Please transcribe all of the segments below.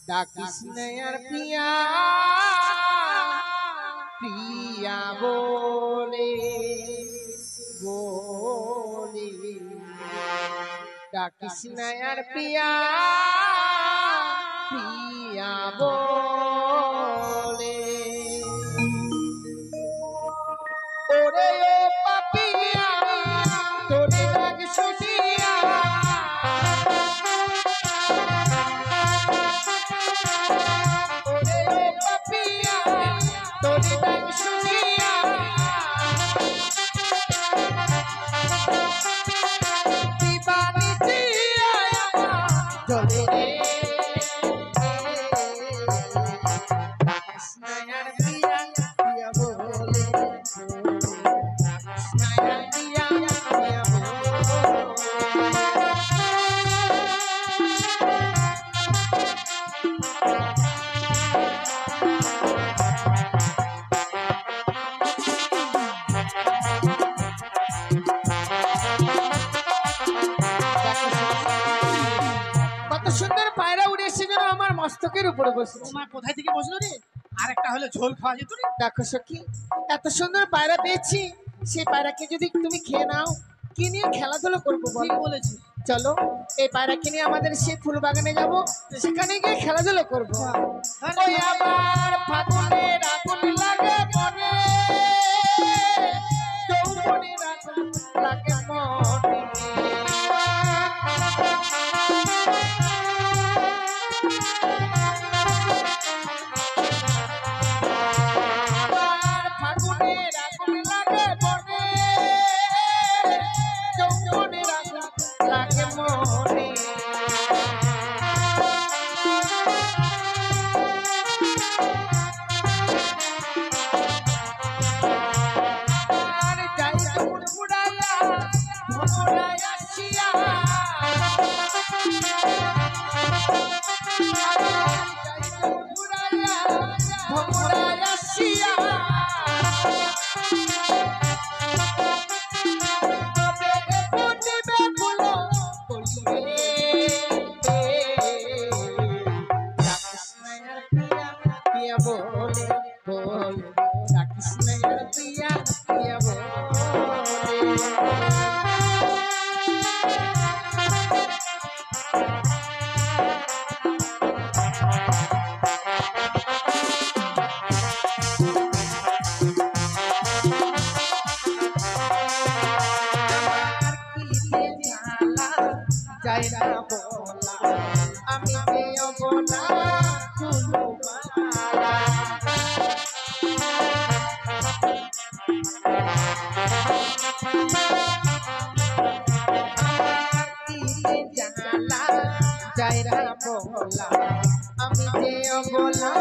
ডাকিস না আর প্রিয়া প্রিয়া বলে বলে ডাকিস না আর প্রিয়া প্রিয়া বলে ওরে ও পাপিয়া তোরে ডাক শুনিয়া ওরে ও পাপিয়া তোরে ডাক শুনিয়া দিবানিতে আয়া জলে রে স্নায়ার প্রিয়া প্রিয়া বলে স্নায়ার প্রিয়া প্রিয়া বলে কত সুন্দর পায়রা উড়ে এসে যেন আমার মস্তকের উপরে বসে। তোমার কোথায় থেকে বসলো রে? আরেকটা হলে ঝোল খাওয়া যেত রে। দেখো সখী, এত সুন্দর পায়রা পেয়েছি, সেই পায়রাকে যদি তুমি খেয়ে নাও, কি নিয়ে খেলাধুলো করবো ঠিক বলেছি। চলো এই পায়রাকে নিয়ে আমাদের সেই ফুল বাগানে যাবো, সেখানে গিয়ে খেলাধুলো করবো। ওই আমার ফাগুনের আগুন লাগে মনে, যৌবনের আগুন লাগে মনে। আমার ফাগুনের আগুন লাগে মনে, যৌবনের আগুন লাগে মনে। আর যাই ফুরফুরাইয়া ভ্রমরায় আসিয়া, যাই ফুরফুরাইয়া ভ্রমরায় আসিয়া, তবে ফুটিবে ফুল কলিবে। ডাকিস না আর প্রিয়া প্রিয়া বলে বলে, ডাকিস না আর প্রিয়া প্রিয়া বলে। আমার কিতে জ্বালা যায় না বলা, আমি যে অবলা কুলো মালা। আমার কিতে জ্বালা যায় না বলা, আমি যে অবলা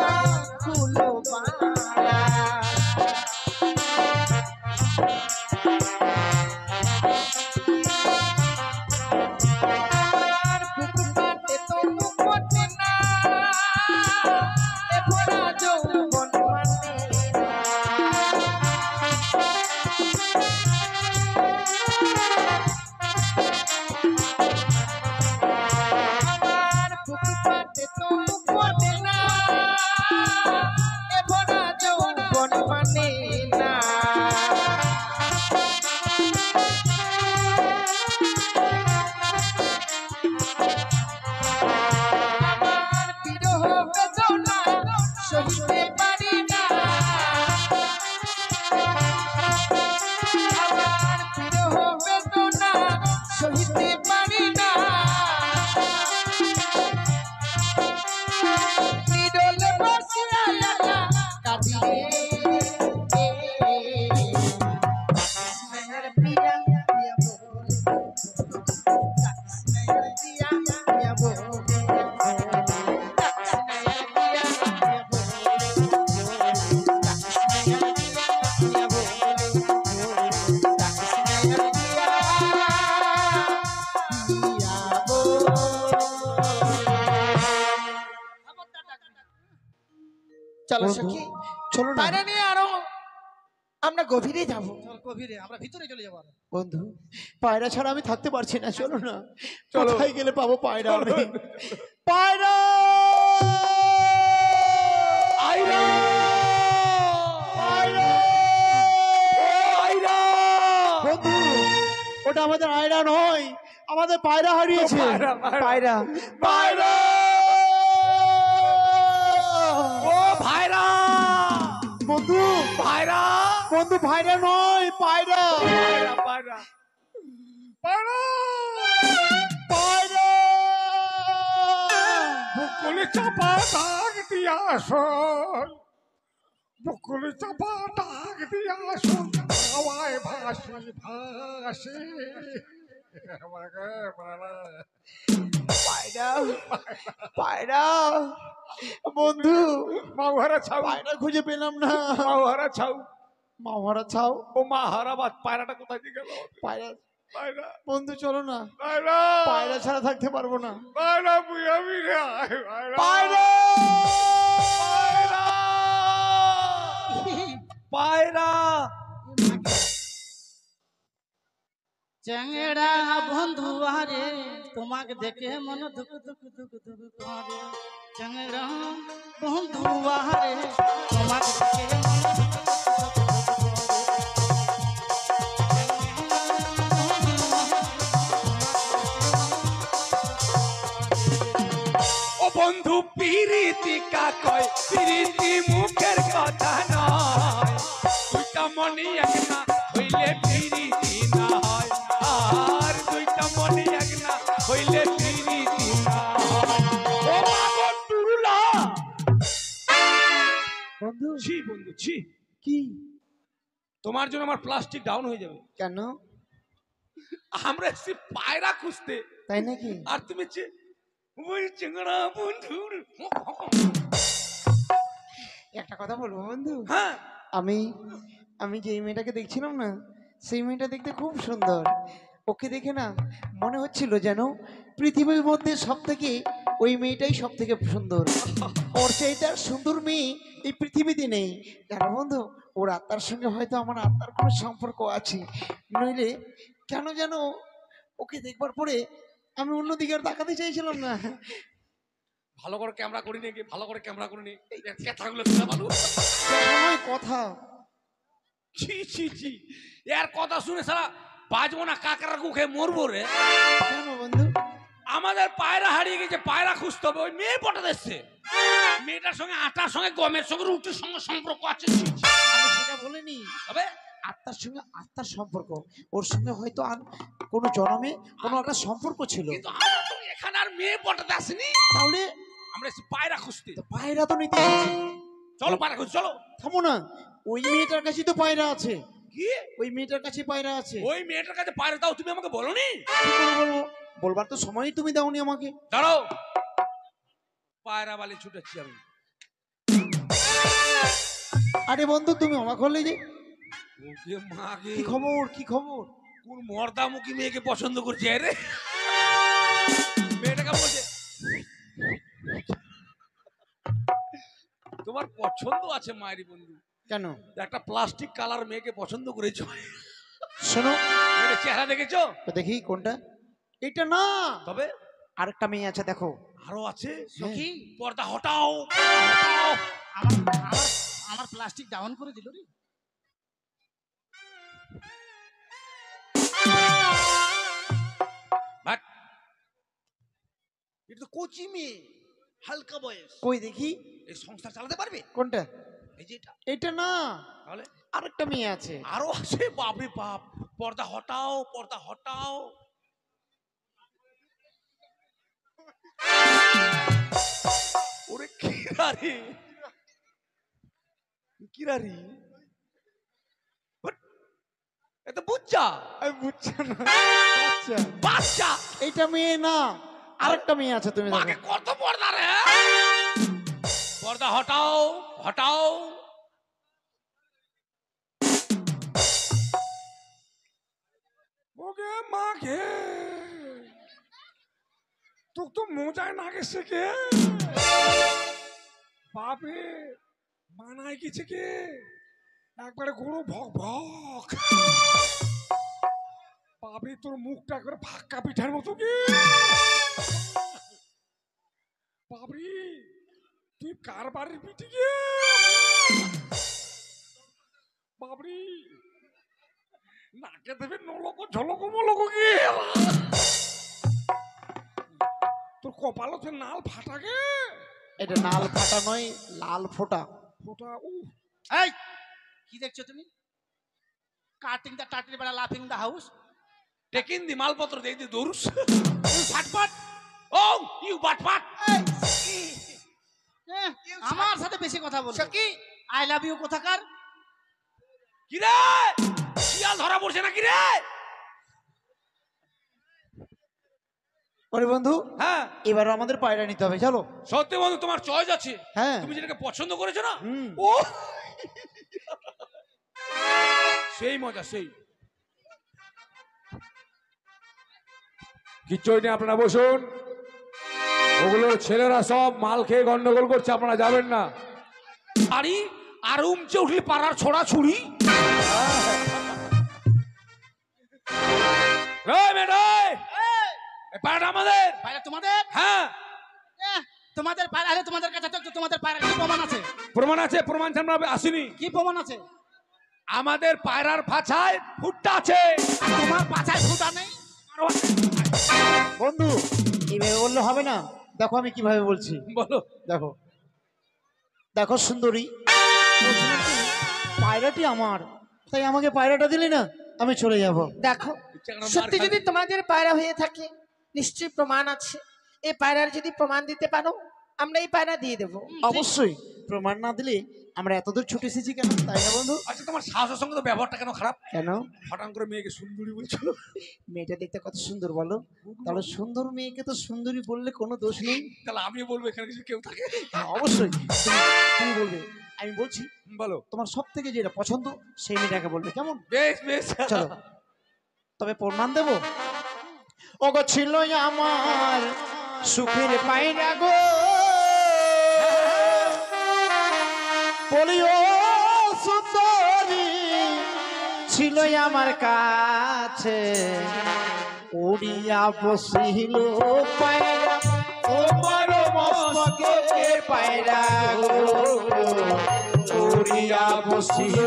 কুলো মালা। আমার বুক পাতে তো মুখ পড়ে না, এ ভরা যৌবন মানে না। আমার বুক পাতে তো মুখ পড়ে না, এ ভরা যৌবন মানে না। আমার বিরহ বেদনা সহিতে পারি না, আমার বিরহ বেদনা সহিতে পারি না। নিরল বসিয়া একা কাঁদি রে। স্নেহের প্রিয়া প্রিয়া বলে, স্নেহের প্রিয়া প্রিয়া বলে, স্নেহের প্রিয়া প্রিয়া চলো সখী, চলো না। পায়রা নিয়ে আরো আমরা গভীরে যাব চল গভীরে, আমরা ভিতরে চলে যাবো আরো। বন্ধু। পায়রা ছাড়া আমি থাকতে পারছি না, চলো না। চলো। কোথায় গেলে পাবো পায়রা আমি? পায়রা, আয়রা! পায়রা! ও আয়রা! বন্ধু, ওটা আমাদের আয়রা নয়, আমাদের পায়রা হারিয়েছে। পায়রা, পায়রা। পায়রা, পায়রা! ও ভাইরা! বন্ধু, ভাইরা! বন্ধু পায়রা নয়, পায়রা, পায়রা, পায়রা! পায়রা! পায়রা। বুকুলি চাপা ডাক দিয়া শোন, বুকুলি চাপা ডাক দিয়া শোন, হাওয়ায় ভাসি ভাসি। পায়রা, পায়রা, বন্ধু, মাওহারা ছাউ, পায়রা খুঁজে পেলাম না। মাওহারা ছাউ, মাওহারা ছাও, ও মা হারাবাদ, পায়রাটা কোথায় দিয়ে গেল? পায়রা। পায়রা, বন্ধু চলো না, পায়রা, পায়রা ছাড়া থাকতে পারবো না। পায়রা বুঝা বিরে আয়, পায়রা, পায়রা, পায়রা, পায়রা। চ্যাংড়া বন্ধু আরে, তোমাকে দেখে মন ধুক ধুক ধুক ধুক করে। চ্যাংড়া বন্ধু আরে, তোমাকে দেখে মন ধুক ধুক ধুক ধুক ও বন্ধু পিরিতি কাকয়, পিরিতি মুখের কথা নয়, দুইটা মনি এক না হইলে পিরিতি না হয়, আর দুইটা মনি এক না হইলে পিরিতি না হয়। ও মা বন্ধুরা! বন্ধু ছি বন্ধু ছি, কি? তোমার জন্য আমার প্লাস্টিক ডাউন হয়ে যাবে। কেন? আমরা এসেছি পায়রা খুঁজতে, তাই নাকি? আর তুমি ওই চিংড়া বন্ধুর। একটা কথা বলবো বন্ধু, হ্যাঁ, আমি আমি যে মেয়েটাকে দেখছিলাম না, সেই মেয়েটা দেখতে খুব সুন্দর। ওকে দেখে না মনে হচ্ছিল যেন পৃথিবীর মধ্যে সব থেকে ওই মেয়েটাই সব থেকে সুন্দর। ওর চাইতে আর সুন্দর মেয়ে এই পৃথিবীতে নেই। জানো বন্ধু, ওর আত্মার সঙ্গে হয়তো আমার আত্মার কোনো সম্পর্ক আছে, নইলে কেন যেন ওকে দেখবার পরে আমি অন্যদিকে আর তাকাতে চাইছিলাম না। ভালো করে ক্যামেরা করি নাকি, ভালো করে ক্যামেরা করি নি, কথাগুলো শুনে ভালো। নয় কথা, ছি ছি ছি, এর কথা শুনে সারা বাজবো না, কাকড়া কুখে মরবো রে। কেন বন্ধু? আমাদের পায়রা হারিয়ে গেছে, পায়রা খুঁজতে হবে। ওই মেয়ে পটা দিচ্ছে, মেয়েটার সঙ্গে আটার সঙ্গে গমের সঙ্গে রুটির সঙ্গে সম্পর্ক আছে। ছি, ছি। আমি সেটা বলিনি, তবে আত্মার সঙ্গে আত্মার সম্পর্ক, ওর সঙ্গে হয়তো আর কোনো জন্মে কোনো একটা সম্পর্ক ছিল। কিন্তু আমরা তো এখানে আর মেয়ে পটাতে আসিনি, তাহলে আমরা এসেছি পায়রা খুঁজতে। তো পায়রা তো নিতে এসেছি। চলো পায়রা খুঁজ, চলো। থামো না, ওই মেয়েটার কাছেই তো পায়রা আছে। কি? ওই মেয়েটার কাছে পায়রা আছে। ওই মেয়েটার কাছে পায়রা দাও, তুমি আমাকে বলোনি? কি করে বলবো? বলবার তো সময়ই তুমি দাওনি আমাকে। দাঁড়াও, পায়রা বালি ছুটেছি আমি। আরে বন্ধু, তুমি অবাক হলে যে? ওকে মাগে, কি খবর, কি খবর? কোন মর্দামুখী মেয়েকে পছন্দ করছে রে? মেয়েটাকে বলছে তোমার পছন্দ আছে মায়েরি বন্ধু, কেন? একটা প্লাস্টিক কালার মেয়েকে পছন্দ করেছো। শোনো, মেয়েটার চেহারা দেখেছো? তো দেখি কোনটা। এটা না, তবে আরেকটা মেয়ে আছে, দেখো। আরো আছে। সখী, পর্দা হটাও, পর্দা হটাও। আমার আমার আমার প্লাস্টিক ডাউন করে দিল রে। ভাট, এটা তো কোচি মেয়ে, হালকা বয়স, কই দেখি এই সংসার চালাতে পারবে? কোনটা? এই যে এটা। এটা না, তাহলে আরেকটা মেয়ে আছে। আরো আছে, বাপরে বাপ। পর্দা হটাও, পর্দা হটাও। ওরে কিরারি, কিরারি, এত বুচ্চা, আমি বুঝছি না। আচ্ছা, বাচ্চা। এইটা মেয়ে না, আরেকটা মেয়ে আছে, তুমি মাকে দেখো। কত পর্দা রে। পর্দা হটাও, হটাও। ওকে মাকে তোক তো মোজায় না গেছে কে বাপে, মানায় গেছে কে? একবারে গরু ভক ভক। বাবরে তোর মুখটা একবারে ফাঁকা পিঠার মতো কি। বাবরি তুই কার বাড়ির পিঠি গে? বাবরি নাকে দেবে নলক ঝলক মলক কি। তোর কপাল হচ্ছে নাল ফাটা গে। এটা নাল ফাটা নয়, লাল ফোটা। ফোটা এই কি দেখছো তুমি? কাটিং দা টাটির বেলা লাফিং দা হাউস। টেকিন দি মালপত্র দেই দি দৌড়ুস। ফাটফাট ও ইউ বাটফাট। আমার সাথে বেশি কথা বলছো কি? আই লাভ ইউ কোথাকার? কি রে শিয়াল ধরা পড়ছে নাকি রে? ওরে বন্ধু, হ্যাঁ এবার আমাদের পায়রা নিতে হবে, চলো। সত্যি বন্ধু তোমার চয়েস আছে। হ্যাঁ তুমি যেটাকে পছন্দ করেছো না, হুম। ও সেই মজা সেই। কিচ্ছুই নেই, আপনারা বসুন। ওগুলো ছেলেরা সব মাল খেয়ে গন্ডগোল করছে, আপনারা যাবেন না। আরে আর উমচে উঠলি পাড়ার ছোড়া ছুরি। পাড়াটা আমাদের। পায়রা তোমাদের? হ্যাঁ তোমাদের পায়রা হলে তোমাদের কাছে তো তোমাদের পায়রা কি প্রমাণ আছে? প্রমাণ আছে, প্রমাণ আমরা আসিনি। কি প্রমাণ আছে? আমাদের পায়রার পাছায় ফুটটা আছে। তোমার পাছায় ফুটা নেই? বন্ধু এইভাবে বললে হবে না, দেখো আমি কিভাবে বলছি। বলো। দেখো দেখো সুন্দরী, পায়রাটি আমার, তাই আমাকে পায়রাটা দিলি না, আমি চলে যাব। দেখো সত্যি যদি তোমাদের পায়রা হয়ে থাকে নিশ্চয়ই প্রমাণ আছে। এই পায়রার যদি প্রমাণ দিতে পারো আমরা এই পায়রা দিয়ে দেবো। অবশ্যই, প্রমাণ না দিলে আমরা এতদূর ছুটে এসেছি কেন, তাই না বন্ধু? আচ্ছা তোমার সাহসের সঙ্গে তো ব্যবহারটা কেন খারাপ? কেন? হঠাৎ করে মেয়েকে সুন্দরী বলছো। মেয়েটা দেখতে কত সুন্দর বলো, তাহলে সুন্দর মেয়েকে তো সুন্দরী বললে কোনো দোষ নেই। তাহলে আমিও বলবো এখানে কিছু কেউ থাকে? হ্যাঁ অবশ্যই তুমি বলবে। আমি বলছি বলো। তোমার সব থেকে যেটা পছন্দ সেই মেয়েটাকে বলবে, কেমন? বেশ বেশ চলো তবে প্রমাণ দেবো। ওগো ছিল আমার সুখের পায়রা গো, বলিও সুন্দরী ছিল আমার কাছে, উড়িয়া বসিল পায়রা তোমার মস্তকে পায়রা গো, উড়িয়া বসিল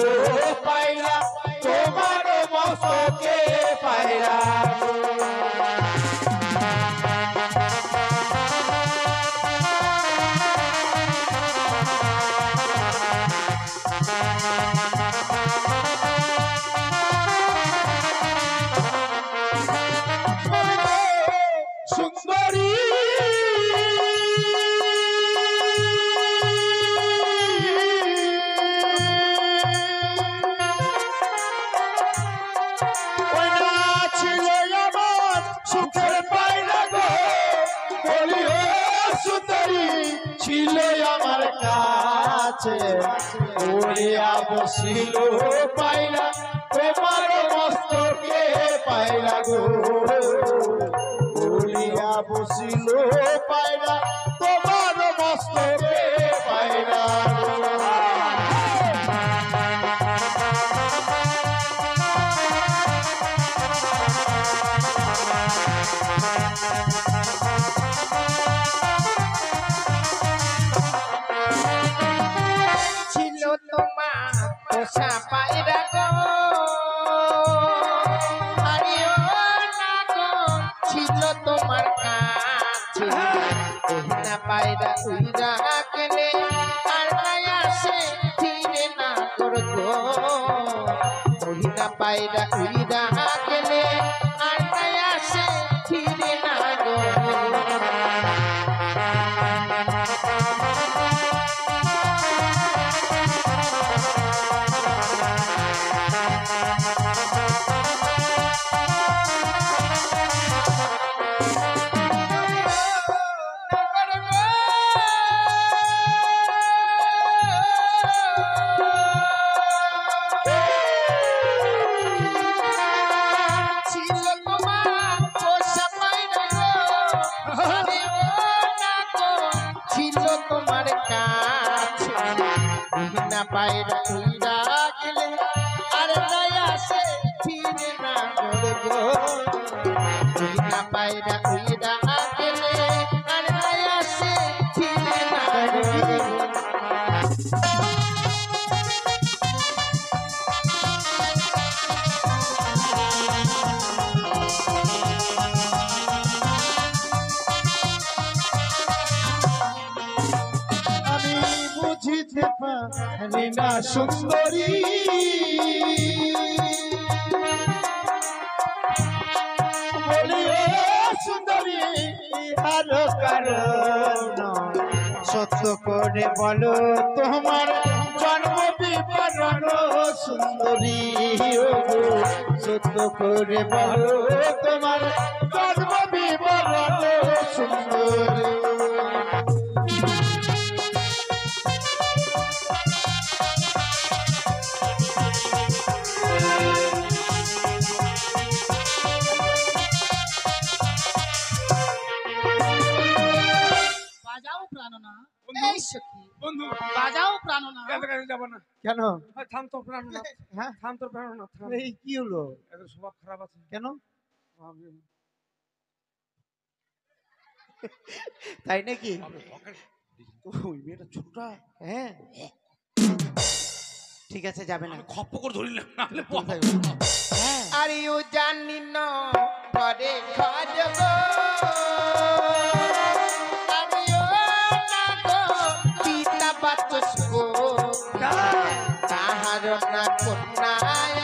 পায়রা তোমার মস্তকে পায়রা গো। সুন্দরী ছিল আমার সুখের পায়রা গো, বলিও সুন্দরী ছিল আমার কাছে, উড়িয়া বসিল পায়রা তোমার মস্তকে পায়রা গো, উড়িয়া বসিল পায়রা তোমার মস্তকে পায়রা গো। ছিল তোমার পোষা পায়রা গো, আরিও না গো ছিল তোমার কাছে, না পায়রা উইরা গেলে আর নাই আসে ফিরে না করবো, না পায়রা উইরা গেলে আর নাই আসে ফিরে না করবো। গো তুই না পায়রা উইরা গেলে আর আসে ফিরে না গো আমি বুঝিতে পারি না সুন্দরী বলি ও সুন্দরী আরো কারণ সত্য করে বলো তোমার জন্ম বিবরণ সুন্দরী ও গো, সত্য করে বলো তোমার জন্ম বিবরণ সুন্দরী। বাজাও প্রাণনা, বন্ধু এই সখী বন্ধু বাজাও প্রাণনা। কাছে কাছে যাবো না। কেন? আরে থাম তো প্রাণনাথ, হ্যাঁ, থাম তো প্রাণনাথ, থাম। এই কি হলো? এত স্বভাব খারাপ আছে কেন? আমি- তাই নাকি? আমি হকের- ওই মেয়েটা ছোটটা হ্যাঁ, ঠিক আছে, যাবে না। আমি খপ্প করে ধরিলাম নাহলে হ্যাঁ, আরে ও জানি না ঘরে খাজব আরে ও না গো পিতা বাতস গো তাহার না কন্যায়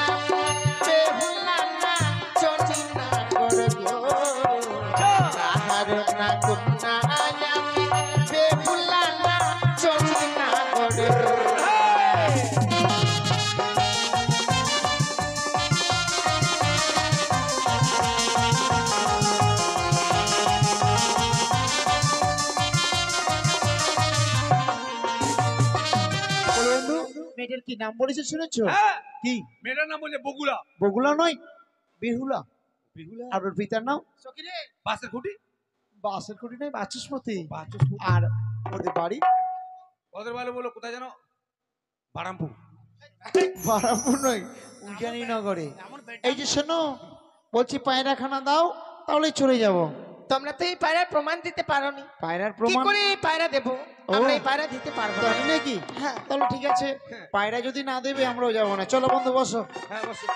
বেহুলা না চটি না করবো তাহার না কন্যায় বেহুলা না চটি না করবো বলো বন্ধু, মেয়েটার কি নাম বলেছে শুনেছো? হ্যাঁ কি? মেয়েটার নাম বলছে বগুলা। বগুলা নয়, বেহুলা। বিহুলা আর ওর পিতার নাম সখী রে, বাসের খুঁটি বাসের কুটি নয়, বাচস্পতি। বাচস্পতি। আর ওদের বাড়ি ওদের বাড়ি বলো কোথায় জানো? বারামপুর। বারামপুর নয়, উজানিনগরে। এমন বেটা এই যে শোনো, বলছি পায়রাখানা দাও, তাহলে চলে যাব। তোমরা তো এই পায়রার প্রমাণ দিতে পারোনি পায়রার কি প্রমাণ করে এই পায়রা দেবো ও। আমরা এই পায়রা দিতে পারবো না তাই নাকি? হ্যাঁ তাহলে ঠিক আছে, পায়রা যদি না দেবে আমরাও যাবো না। চলো বন্ধু, বসো। হ্যাঁ বসো।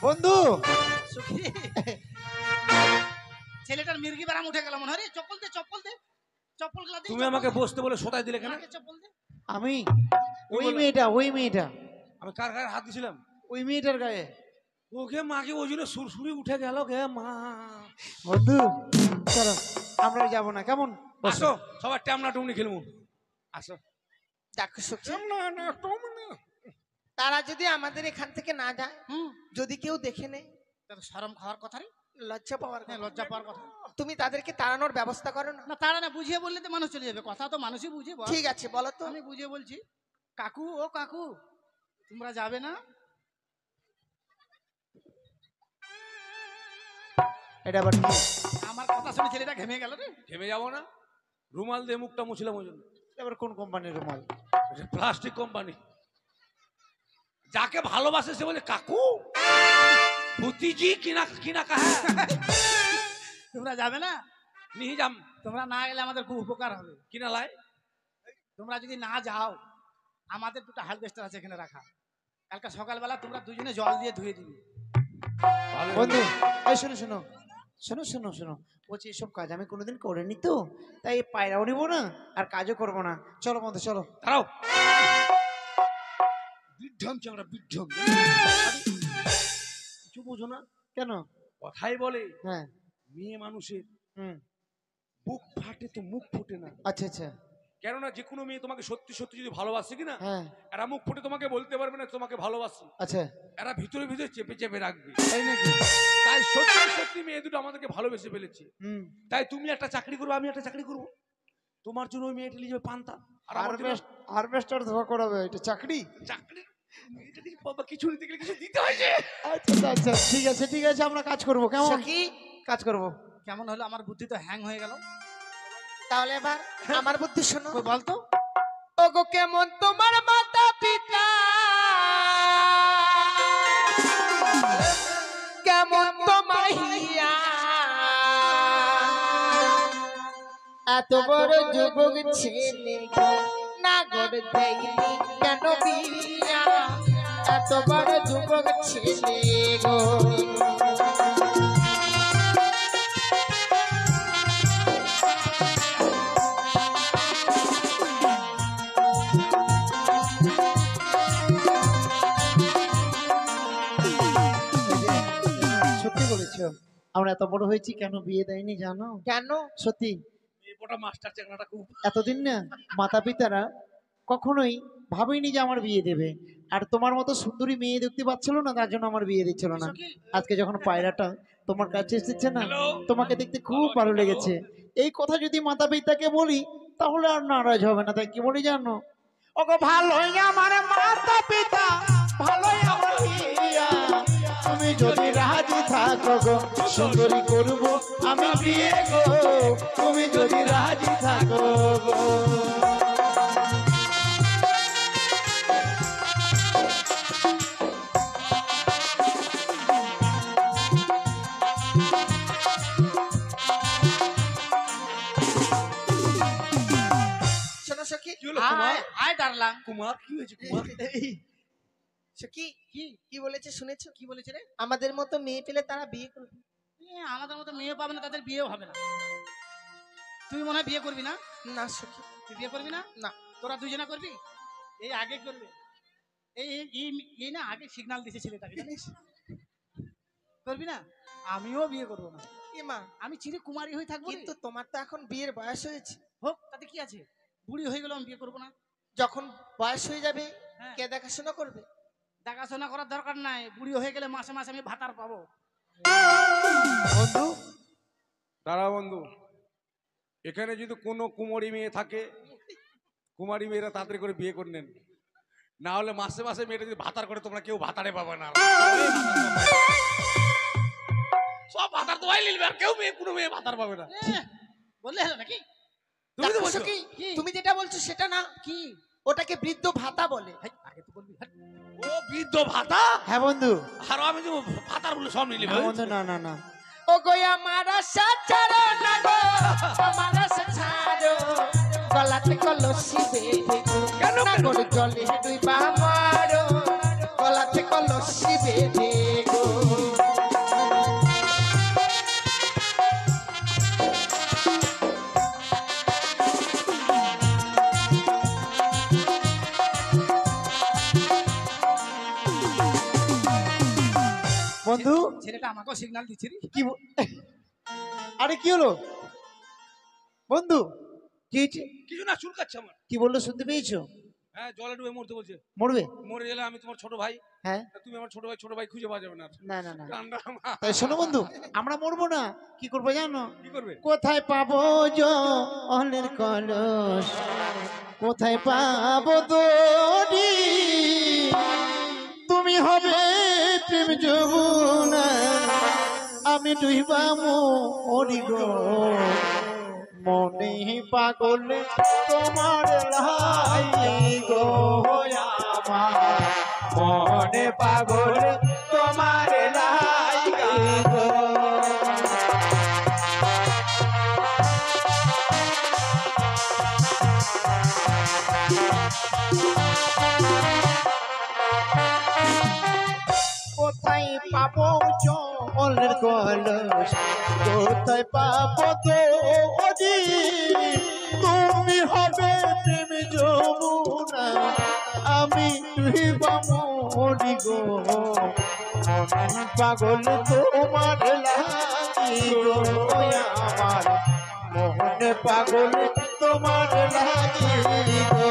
বন্ধু, সখী রে, ছেলেটার মির্গি বারাম উঠে গেল মনে হয় রে। চপ্পল দে, চপ্পল দে, চপ্পল গুলা দে। তুমি আমাকে বসতে বলে সোতাই দিলে কেন? আমাকে চপ্পল দে। আমি কি ওই বললো? মেয়েটা, ওই মেয়েটা, আমি কার গায়ে হাত দিছিলাম? ওই মেয়েটার গায়ে। ওকে মাকে ওই জন্য সুরসুরি উঠে গেল গে মা। বন্ধু চলো, আমরাও যাবো না, কেমন? আসো সবার টামনা টুমনি খেলবো। আসো। দেখো সখী টামনা না টুমনি। তারা যদি আমাদের এখান থেকে না যায় হুম, যদি কেউ দেখে নেয় তা তো শরম খাওয়ার কথা রে। লজ্জা পাওয়ার হ্যাঁ, কথা। লজ্জা পাওয়ার কথা। তুমি তাদেরকে তাড়ানোর ব্যবস্থা করো না না তারা না বুঝিয়ে বললে তো মানুষ চলে যাবে। কথা তো মানুষই বুঝে বল। ঠিক আছে বলো তো আমি বুঝিয়ে বলছি। কাকু ও কাকু, তোমরা যাবে না? এটা আবার কি? আমার কথা শুনে ছেলেটা ঘেমে গেল রে। ঘেমে যাবো না? রুমাল দিয়ে মুখটা মুছিলাম ওই জন্য। এটা আবার কোন কোম্পানির রুমাল? Plastic company. যাকে ভালোবাসে সে বলে কাকু ভতিজি কিনা কিনা কাহা তোমরা যাবে না? নিহি যাম তোমরা না গেলে আমাদের খুব উপকার হবে। কিনা লাই। তোমরা যদি না যাও, আমাদের দুটো হালবেস্টার আছে এখানে রাখা। কালকে সকালবেলা তোমরা দুজনে জল দিয়ে ধুয়ে দিবি। বন্ধু, এই শোনো শোনো শোনো শোনো শোনো, বলছি এসব কাজ আমি কোনোদিন করিনি তো, তাই এই পায়রাও নিবো না আর কাজও করবো না। চলো বন্ধু, চলো। দাঁড়াও। বিধ্বম আমরা বিধ্বম। কিছু বোঝো না? কেন? কথাই বলে হ্যাঁ, মেয়ে মানুষের হুম, বুক ফাটে তো মুখ ফুটে না। আচ্ছা আচ্ছা, কেননা যে কোনো মেয়ে তোমাকে সত্যি সত্যি যদি ভালোবাসে কিনা, হ্যাঁ, এরা মুখ ফুটে তোমাকে বলতে পারবে না তোমাকে ভালোবাসি। আচ্ছা, এরা ভিতরে ভিতরে চেপে চেপে রাখবে। তাই নাকি? তাই সত্যি সত্যি মেয়ে দুটো আমাদেরকে ভালোবেসে ফেলেছে। হুম, তাই তুমি একটা চাকরি করবে, আমি একটা চাকরি করবো। তোমার জন্য ওই মেয়েটা নিয়ে যাবে পান্তা, আর আমার জন্য হারভেস্টার ধোয়া করাবে, এটা চাকরি? চাকরি। মেয়েটা দিকে বাবা কিছু নিতে গেলে কিছু দিতে হয়েছে। আচ্ছা আচ্ছা আচ্ছা, ঠিক আছে ঠিক আছে, আমরা কাজ করবো, কেমন? সখী কাজ করবো। কেমন হলো? আমার বুদ্ধি তো হ্যাং হয়ে গেল। তাহলে এবার আমার বুদ্ধি শোনো কই বলতো? ওগো কেমন তোমার মাতা পিতা কেমন তোমার হিয়া এত বড় যুবক ছেলে গো নাগর দেয়নি কেন বিয়া এত বড় যুবক ছেলে গো সত্যি বলেছো, আমরা এত বড় হয়েছি কেন বিয়ে দেয়নি জানো? কেন? সত্যি ওটা মাস্টার চেংড়াটা খুব এতদিন না মাতা পিতারা কখনোই ভাবেনি যে আমার বিয়ে দেবে। আর তোমার মতো সুন্দরী মেয়ে দেখতে পাচ্ছিল না, তার জন্য আমার বিয়ে দিচ্ছিল না। আজকে যখন পায়রাটা তোমার কাছে এসেছে না, তোমাকে দেখতে খুব ভালো লেগেছে। এই কথা যদি মাতা পিতাকে বলি তাহলে আর নারাজ হবে না, তাই কি বলি জানো? ওগো ভালোই আমার মাতা পিতা ভালোই আমার হিয়া তুমি যদি রাজি থাকো গো সুন্দরী করব আমি বিয়ে গো, তুমি যদি রাজি থাকো গো। শোনো সখী কি হলো কুমার? আয় আয় ডারলাম। কুমার কি হয়েছে কুমার? সখী কি বলেছে শুনেছো? কি বলেছে রে? আমাদের মতো মেয়ে পেলে তারা বিয়ে করবে। আমাদের মতো মেয়ে পাবে না, তাদের বিয়েও হবে না। তুই মনে হয় বিয়ে করবি না? না সখী তুই বিয়ে করবি না? না। তোরা দুজনে করবি? এই আগে করবে, এই এই না আগে সিগন্যাল দিছে ছেলেটাকে, জানিস? করবি না? আমিও বিয়ে করবো না। এ মা আমি চিরে কুমারী হয়ে থাকবো। কিন্তু তোমার তো এখন বিয়ের বয়স হয়েছে। হোক, তাতে কি আছে? বুড়ি হয়ে গেল, আমি বিয়ে করবো না। যখন বয়স হয়ে যাবে হ্যাঁ। কে দেখাশোনা করবে? দেখাশোনা করার দরকার নাই, বুড়ি হয়ে গেলে মাসে মাসে আমি ভাতার পাবো। বন্ধু দাঁড়া বন্ধু, এখানে যদি কোনো কুমারী মেয়ে থাকে, কুমারী মেয়েরা তাড়াতাড়ি করে বিয়ে করে নেন, না হলে মাসে মাসে মেয়েটা যদি ভাতার করে তোমরা কেউ ভাতারে পাবে না। সব ভাতার তো নিলবে, আর কেউ মেয়ে কোনো মেয়ে ভাতার পাবে না। বললে হলো নাকি? তুমি তো দেখো বলছো সখী, কি? তুমি যেটা বলছো সেটা না, কি? ওটাকে বৃদ্ধ ভাতা বলে। হেই, আগে তো বলবি। হেই, ও বৃদ্ধ ভাতা, হ্যাঁ বন্ধু, আর আমি তো ভাতার বলে সব নিলি হ্যাঁ বন্ধু, না না না, ও গো আমার আশা ছাড়ো না গো আমার আশা ছাড়ো গলাতে কলসি বেঁধে গো কেন, না কেন? গো জলে ডুইবা মারো গলাতে কলসি বেঁধে গো। বন্ধু ছেলেটা আমাকেও সিগন্যাল দিচ্ছে রে। কি আরে কি হলো বন্ধু? কি হয়েছে? কিছু না, চুলকাচ্ছে আমার। কি বললো শুনতে পেয়েছো? হ্যাঁ, জলে ডুবে মরতে বলছে। মরবে? মরে গেলে আমি তোমার ছোট ভাই, হ্যাঁ, তুমি আমার ছোট ভাই খুঁজে পাওয়া যাবে না। না না না, ঠান্ডা তাই শোনো বন্ধু, আমরা মরবো না, কি করবো জানো? কি করবে? কোথায় পাবো জলের কলস, কোথায় পাবো দড়ি, তুমি হবে প্রেম যমুনা, আমি ডুইবা মরি গো, মনে পাগল তোমার লাই গো আমার, মনে পাগল তোমার লাই গো। কোথায় পাবো জলের কলস, কোথায় পাবো দড়ি, তুমি হবে প্রেম যমুনা, আমি ডুইবা মরি গো, মন পাগল তোমার লাগি গো আমার, মন পাগল তোমার লাগি গো।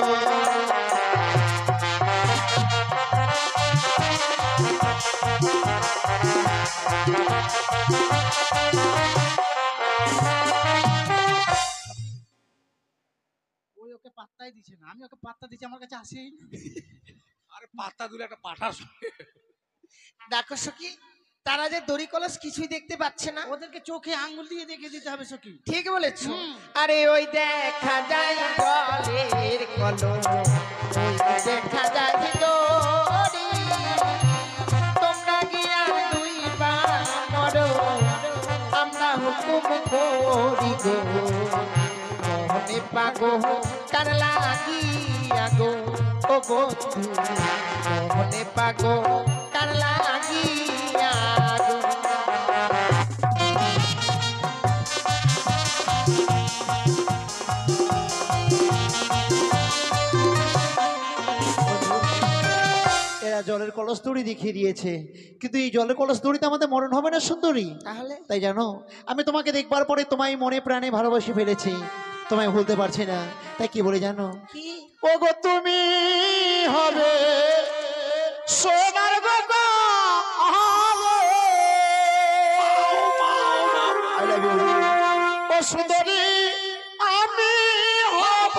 ওই ওকে পাত্তাই দিচ্ছে না, আমি ওকে পাত্তা দিচ্ছি, আমার কাছে আসেই না। আরে পাত্তা দিলে একটা পাঠার সঙ্গে। দেখো সখী, তারা যে দড়ি কলস কিছুই দেখতে পাচ্ছে না। ওদেরকে চোখে আঙ্গুল দিয়ে দেখে দিতে হবে সখী। ঠিক বলেছো। হুম। আরে ওই দেখা যায় জলের কলস, ওই দেখা যায় দড়ি, তোমরা গিয়া দুই পাগো তার লাগিয়া গো ও বন্ধু মোহনে পাগো তার লাগিয়া গো। এরা জলের কলস দড়ি দেখিয়ে দিয়েছে, কিন্তু এই জলের কলস দড়িতে আমাদের মরণ হবে না সুন্দরী। তাহলে তাই জানো, আমি তোমাকে দেখবার পরে তোমায় মনে প্রাণে ভালোবাসে ফেলেছি, তোমায় ভুলতে পারছি না। তাই কি বলে জানো, কি ও গো তুমি হবে সোনার গো গো, I love you. ও সুন্দরী আমি হব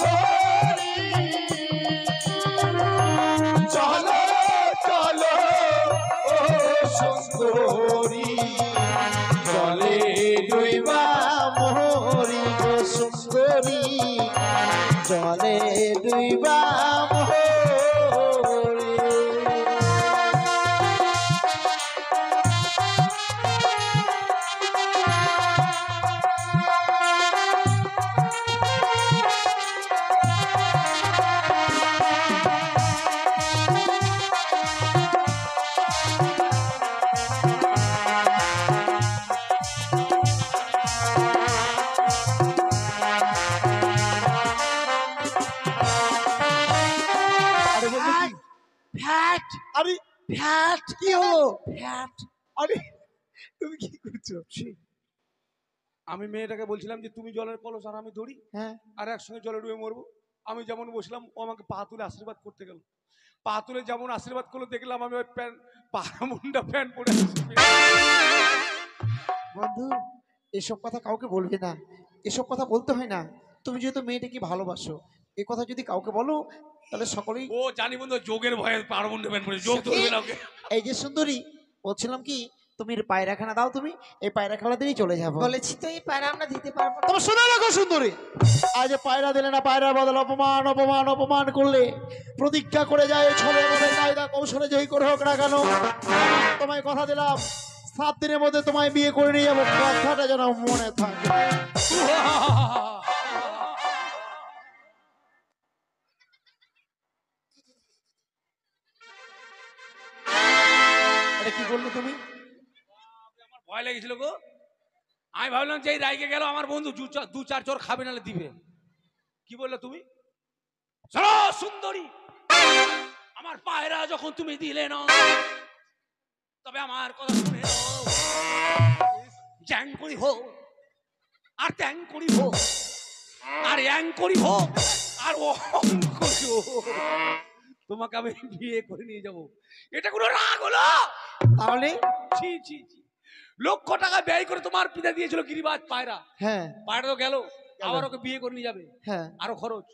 তোরি। চলো চলো ও সুন্দরী, চলে ডুইবা মোহরি গো সুন্দরী, চলে ডুইবা মোহরি। আরে বন্ধু কি? ফ্যাট আরে ফ্যাট কি হলো? ফ্যাট আরে তুমি কি করছো? আমি মেয়েটাকে বলছিলাম যে তুমি জলের কলস আর আমি দড়ি, হ্যাঁ, আর একসঙ্গে জলে ডুবে মরবো। আমি যেমন বসলাম, ও আমাকে পা তুলে আশীর্বাদ করতে গেল। পা তুলে যেমন আশীর্বাদ করলো, দেখলাম আমি ওই প্যান্ট পাহামুন্ডা প্যান্ট পরে আছি। বন্ধু এসব কথা কাউকে বলবে না, এসব কথা বলতে হয় না। তুমি যেহেতু মেয়েটাকে ভালোবাসো, এই কথা যদি কাউকে বলো তাহলে সকলেই। ও জানি বন্ধু, যোগের ভয়ে পাহামুন্ডা প্যান্ট পরে যোগ ধরবে না ওকে। এই যে সুন্দরী, বলছিলাম কি, তুমি এর পায়রাখানা দাও, তুমি এই পায়রা খেলা দিয়েই চলে যাবো। বলেছি তো এই পায়রা আমরা দিতে পারবো না। তবে শোনো রাখো সুন্দরী, আজ পায়রা দিলে না, পায়রা বদল অপমান অপমান অপমান করলে প্রতিজ্ঞা করে যায় ছলে বলে কায়দা কৌশলে জয়ী করে হোক না কেন, তোমায় কথা দিলাম 7 দিনের মধ্যে তোমায় বিয়ে করে নিয়ে যাবো, কথাটা যেন মনে থাকে। এটা কি করলে তুমি? আমার ভয় লেগেছিল গো। আমি ভাবলাম যে এই রাইকে গেল আমার বন্ধু দু চার চোর খাবে নালে দিবে। কি বললে তুমি? চলো সুন্দরী, আমার পায়রা যখন তুমি দিলে না, তবে আমার কথা শুনে নাও। জ্যাং করি হোক আর ত্যাং করি হোক আর অ্যাং করি হোক আর ও করি হোক, তোমাকে আমি বিয়ে করে নিয়ে যাবো। এটা কোনো রাগ হলো? তাহলে ছি ছি ছি, লক্ষ টাকা ব্যয় করে তোমার পিতা দিয়েছিল গিরিবাজ পায়রা। হ্যাঁ পায়রা তো গেল, আবার ওকে বিয়ে করে নিয়ে যাবে, হ্যাঁ, আরো খরচ।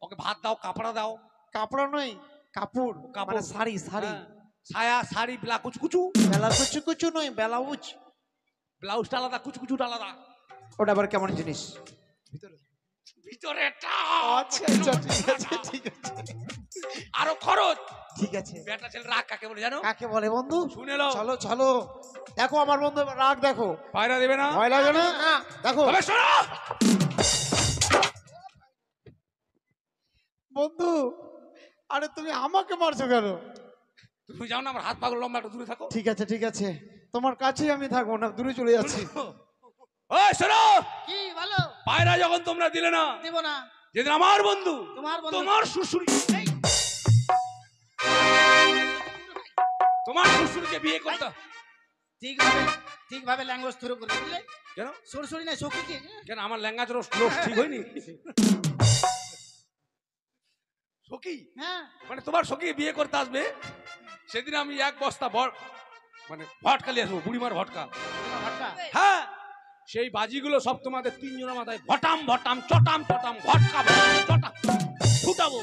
ওকে ভাত দাও, কাপড়া দাও। কাপড় নয়, কাপড়, কাপড়। মানে শাড়ি, শাড়ি, হ্যাঁ, ছায়া শাড়ি, ব্লা কুচকুচু, বেলা কুচু কুচু নয়, ব্লাউজ। ব্লাউজটা আলাদা, কুচকুচুটা আলাদা। ওটা আবার কেমন জিনিস? ভিতরেটা আচ্ছা আচ্ছা, ঠিক আছে ঠিক আছে আরো খরচ। ঠিক আছে। বেটা ছেলে রাগ কাকে বলে জানো? কাকে বলে বন্ধু? শুনে নাও। চলো চলো, দেখো আমার বন্ধু এবার রাগ দেখো। পায়রা দেবে না? ভয় লাগে না? দেখো তবে শোনো, বন্ধু, আরে তুমি আমাকে মারছো কেন? তুমি যাও না, আমার হাত পাগল লম্বা, একটু দূরে থাকো। ঠিক আছে ঠিক আছে, তোমার কাছেই আমি থাকবো না, দূরে চলে যাচ্ছি। ওই শোনো, কি বলো? পায়রা যখন তোমরা দিলে না, দেব না। যেদিন আমার বন্ধু, তোমার বন্ধু। তোমার শ্বশুর, এই, তোমার শ্বশুরকে বিয়ে করতে। ঠিকভাবে ঠিকভাবে ল্যাঙ্গুয়েজ শুরু করে দিলে। কেন সরসরি না সখী কি? কেন আমার ল্যাঙ্গাজ রোজ ঠিক হয়নি? সখী হ্যাঁ, মানে তোমার সখী বিয়ে করতে আসবে, সেদিন আমি 1 বস্তা মানে ভটকা নিয়ে আসবো, বুড়িমার ভটকা। ভটকা। হ্যাঁ, সেই বাজিগুলো সব তোমাদের 3 জনের মাথায় ভটাম ভটাম চটাম চটাম ভটকা চটাম ফুটাবো।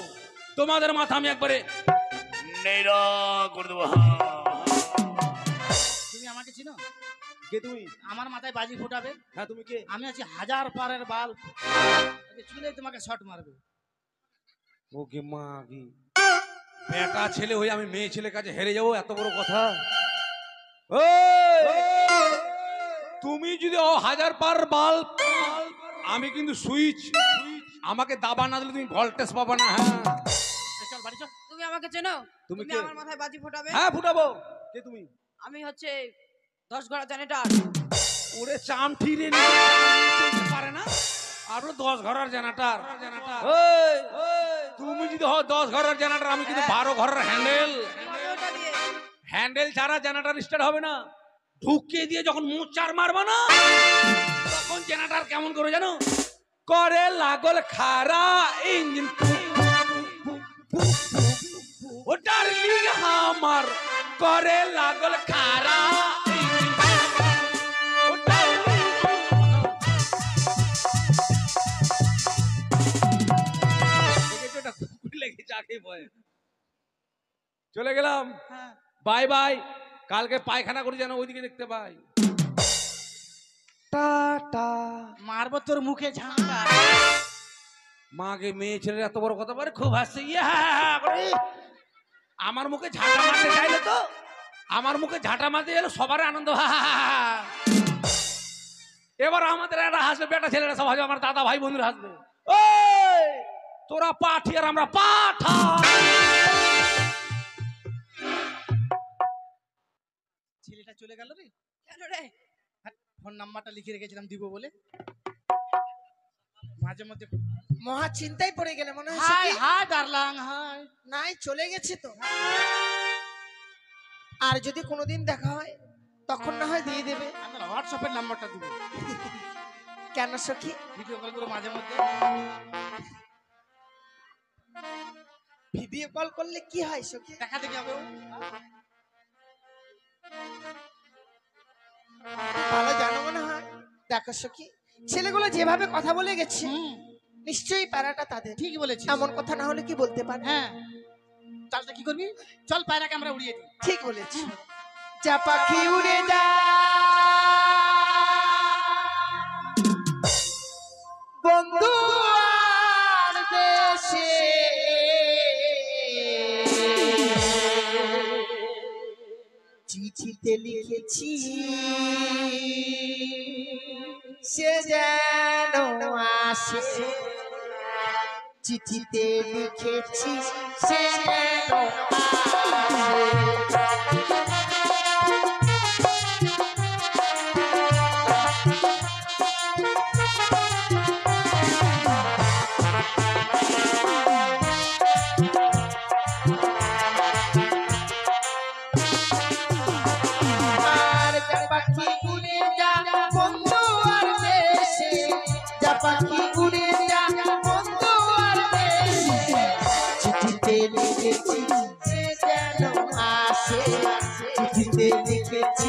তোমাদের মাথা আমি একবারে নেড়া করে দেবো। তুমি আমাকে চিনো? কে তুমি? আমার মাথায় বাজি ফুটাবে। হ্যাঁ তুমি কে? আমি আছি 1000 পারের বাল, চুলে তোমাকে শট মারবে। ওকে মা কি বেটা ছেলে হয়ে আমি মেয়ে ছেলের কাছে হেরে যাবো, এত বড় কথা? তুমি যদি 1000 পার বাল, আমি কিন্তু সুইচ আমাকে দাবা না দিলে তুমি ভোল্টেজ পাবা না। হ্যাঁ চল বাড়ি চল। তুমি আমাকে চেনো? তুমি তুমি কে? আমার মাথায় বাজি ফোটাবে? হ্যাঁ ফুটাবো। কে তুমি? আমি হচ্ছে 10 ঘোড়া জেনারেটর। ওরে চামঠি রে, চলতে পারে না আরো 10 ঘরের জেনারেটর। ওই তুমি যদি হও 10 ঘরের জেনারেটর, আমি কিন্তু 12 ঘরের হ্যান্ডেল। ওটা দিয়ে হ্যান্ডেল ছাড়া জেনারেটর স্টার্ট হবে না। ঢুকে দিয়ে যখন মুচার মারবা না, তখন জেনারেটর কেমন করে জানো? করে লাগল খারা ইঞ্জিন, ও ডার্লিং আমার করে লাগল খারা ইঞ্জিন, ও ডার্লিং। দেখেছো এটা কুকুর লেগেছে আগে ভয়ে। চলে গেলাম, হ্যাঁ বাই বাই। কালকে পায়খানা করে যেন ওইদিকে দেখতে পাই। টাটা। মারবো তোর মুখে ঝাঁকা। মাকে মেয়ে ছেলে এত বড় কথা বলে, খুব হাসছে। আমার মুখে ঝাঁটা মারতে চাইলে তো, আমার মুখে ঝাঁটা মারতে গেলে সবার আনন্দ। এবার আমাদের একটা হাসবে, বেটা ছেলেরা সব হাসবে, আমার দাদা ভাই বন্ধুরা হাসবে। ওই তোরা পাঠি আর আমরা পাঠা। ছেলেটা চলে গেল রে। কেন রে? ফোন নাম্বারটা লিখে রেখেছিলাম দিব বলে, মাঝে মধ্যে। মহা চিন্তায় পড়ে গেলে মনে হয় হাই সখী। Hi darling hi. নাই চলে গেছে তো। আর যদি কোনোদিন দেখা হয় তখন না হয় দিয়ে দেবে। আমার হোয়াটসঅ্যাপের নাম্বারটা দিব, কেন সখী? ভিডিও কল করে মাঝে মধ্যে। ভিডিও কল করলে কি হয় সখী? দেখা দেখি হবে। ভালো জানো মনে হয়। দেখো সখী, ছেলেগুলো যেভাবে কথা বলে গেছে নিশ্চয়ই পাড়াটা তাদের। ঠিক বলেছিস। এমন কথা না হলে কি বলতে পারে? হ্যাঁ চালটা কি করবি? চল পায়রাকে আমরা উড়িয়ে দিই। ঠিক বলেছি। যা পাখি উড়ে যা, বন্ধু আর দেশে চিঠিতে লিখেছি সে যেন আসে, চিঠিতে লিখেছি সে যেন আর যা পাখি উড়ে যা বন্ধু আর দেশে, যা পাখি উড়ে যা বন্ধু আর দেশে, চিঠিতে লিখেছি সে যেন আসে, চিঠিতে লিখেছি